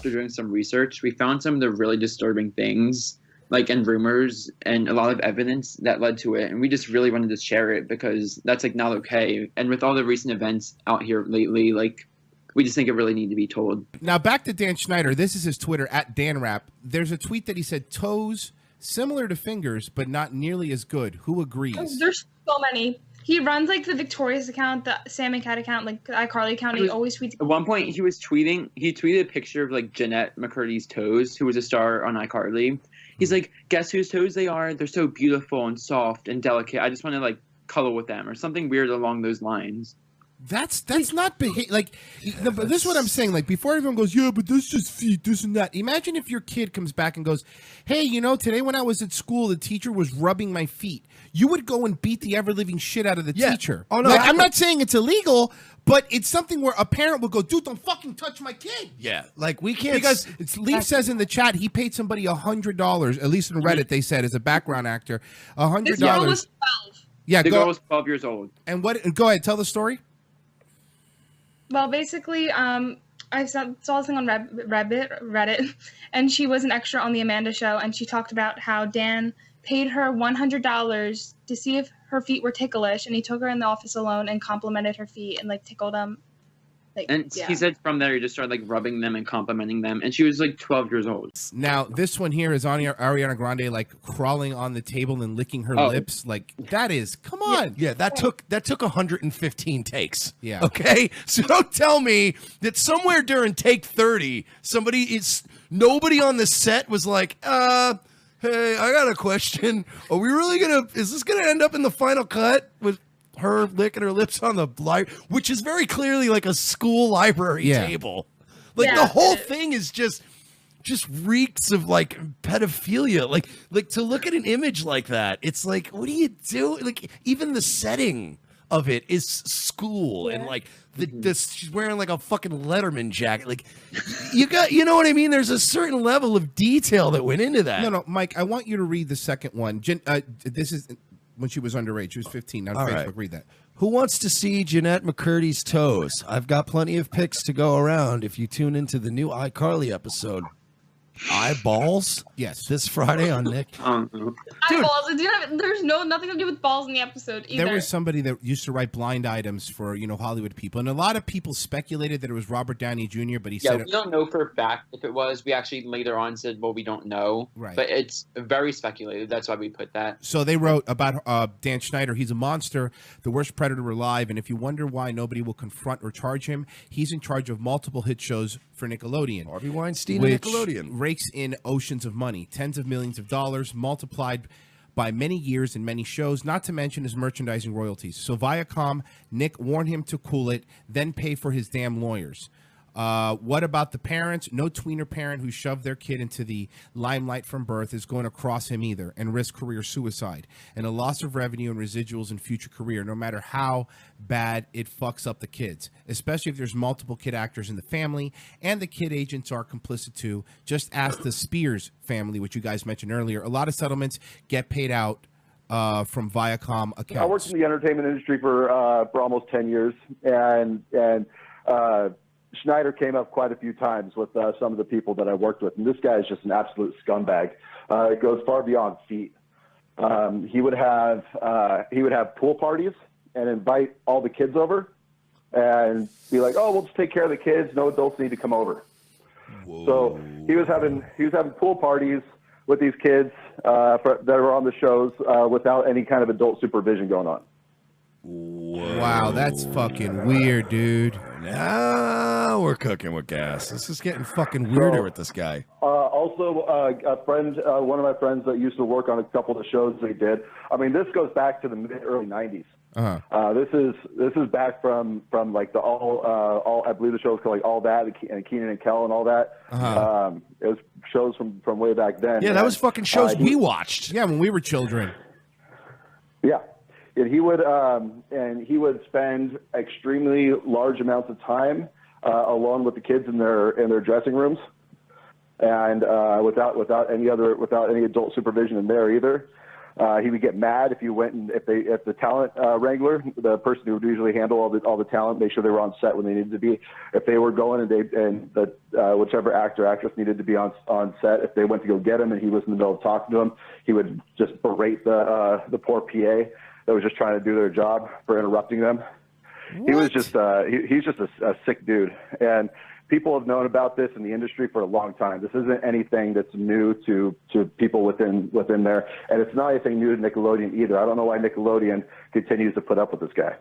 after doing some research, we found some of the really disturbing things, like, and rumors and a lot of evidence that led to it. And we just really wanted to share it because that's, like, not okay. And with all the recent events out here lately, like, we just think it really needs to be told. Now, back to Dan Schneider. This is his Twitter, @DanRap. There's a tweet that he said, toes similar to fingers, but not nearly as good. Who agrees? There's so many. He runs, like, the Victorious account, the Sam and Cat account, like, the iCarly account. He always tweets. At one point, he tweeted a picture of, like, Jeanette McCurdy's toes, who was a star on iCarly. He's like, guess whose toes they are? They're so beautiful and soft and delicate. I just want to, like, cuddle with them or something weird along those lines. That's not like. But this is what I'm saying. Like, before everyone goes, yeah, but this just feet, this and that. Imagine if your kid comes back and goes, hey, you know, today when I was at school, the teacher was rubbing my feet. You would go and beat the ever living shit out of the teacher. Oh no, like, I'm not saying it's illegal, but it's something where a parent would go, dude, don't fucking touch my kid. Yeah, like we can't, because Leaf says in the chat he paid somebody $100. At least in Reddit they said as a background actor, $100. This girl was 12. Yeah, the girl was 12 years old. And what? Go ahead, tell the story. Well, basically, I saw this thing on Reddit, and she was an extra on the Amanda Show, and she talked about how Dan paid her $100 to see if her feet were ticklish, and he took her in the office alone and complimented her feet and, like, tickled them. Like, and he said from there he just started, like, rubbing them and complimenting them, and she was, like, 12 years old. Now this one here is Ariana Grande, like, crawling on the table and licking her lips. Like, that is, come on. Yeah, that took 115 takes. Yeah. Okay, so don't tell me that somewhere during take 30 nobody on the set was like, hey, I got a question. Are we really is this gonna end up in the final cut with her licking her lips on the which is very clearly like a school library table. Like, the whole thing is just reeks of, like, pedophilia. Like to look at an image like that, it's like, what do you do? Like, even the setting of it is school, and like she's wearing like a fucking Letterman jacket. Like, you know what I mean? There's a certain level of detail that went into that. No, Mike, I want you to read the second one. This is when she was underage. She was 15. On Facebook, right. Read that. Who wants to see Jeanette McCurdy's toes? I've got plenty of pics to go around if you tune into the new iCarly episode. Eyeballs? Yes. This Friday on Nick. Eyeballs. There's nothing to do with balls in the episode either. There was somebody that used to write blind items for, you know, Hollywood people, and a lot of people speculated that it was Robert Downey Jr., but he said... we don't know for a fact if it was. We actually later on said, well, we don't know. Right. But it's very speculated. That's why we put that. So they wrote about Dan Schneider. He's a monster, the worst predator alive, and if you wonder why nobody will confront or charge him, he's in charge of multiple hit shows for Nickelodeon. Harvey Weinstein and Nickelodeon. Rakes in oceans of money, tens of millions of dollars, multiplied by many years and many shows, not to mention his merchandising royalties. So Viacom, Nick warned him to cool it, then pay for his damn lawyers. What about the parents? No tweener parent who shoved their kid into the limelight from birth is going to cross him either and risk career suicide and a loss of revenue and residuals in future career, no matter how bad it fucks up the kids, especially if there's multiple kid actors in the family and the kid agents are complicit too. Just ask the Spears family, which you guys mentioned earlier. A lot of settlements get paid out from Viacom accounts. I worked in the entertainment industry for almost 10 years, and Schneider came up quite a few times with some of the people that I worked with, and this guy is just an absolute scumbag. It goes far beyond feet. He would have pool parties and invite all the kids over, and be like, "Oh, we'll just take care of the kids. No adults need to come over." Whoa. So he was having pool parties with these kids that were on the shows without any kind of adult supervision going on. Whoa. Wow, that's fucking weird, dude. Now we're cooking with gas. This is getting fucking weirder with this guy. Also, a friend, one of my friends that used to work on a couple of the shows they did. I mean, this goes back to the early '90s. This is back from like the all I believe the show was called like All That and Keenan and Kel and all that. It was shows from way back then. Yeah, that was fucking shows we watched. Yeah, when we were children. Yeah. And he would spend extremely large amounts of time alone with the kids in their dressing rooms, and without any adult supervision in there either. He would get mad if you went and if the talent wrangler, the person who would usually handle all the talent, make sure they were on set when they needed to be. If they were going and whichever actor or actress needed to be on set, if they went to go get him and he was in the middle of talking to him, he would just berate the poor PA that was just trying to do their job for interrupting them. What? He was just he's just a sick dude, and people have known about this in the industry for a long time. This isn't anything that's new to people within there, and it's not anything new to Nickelodeon either. I don't know why Nickelodeon continues to put up with this guy.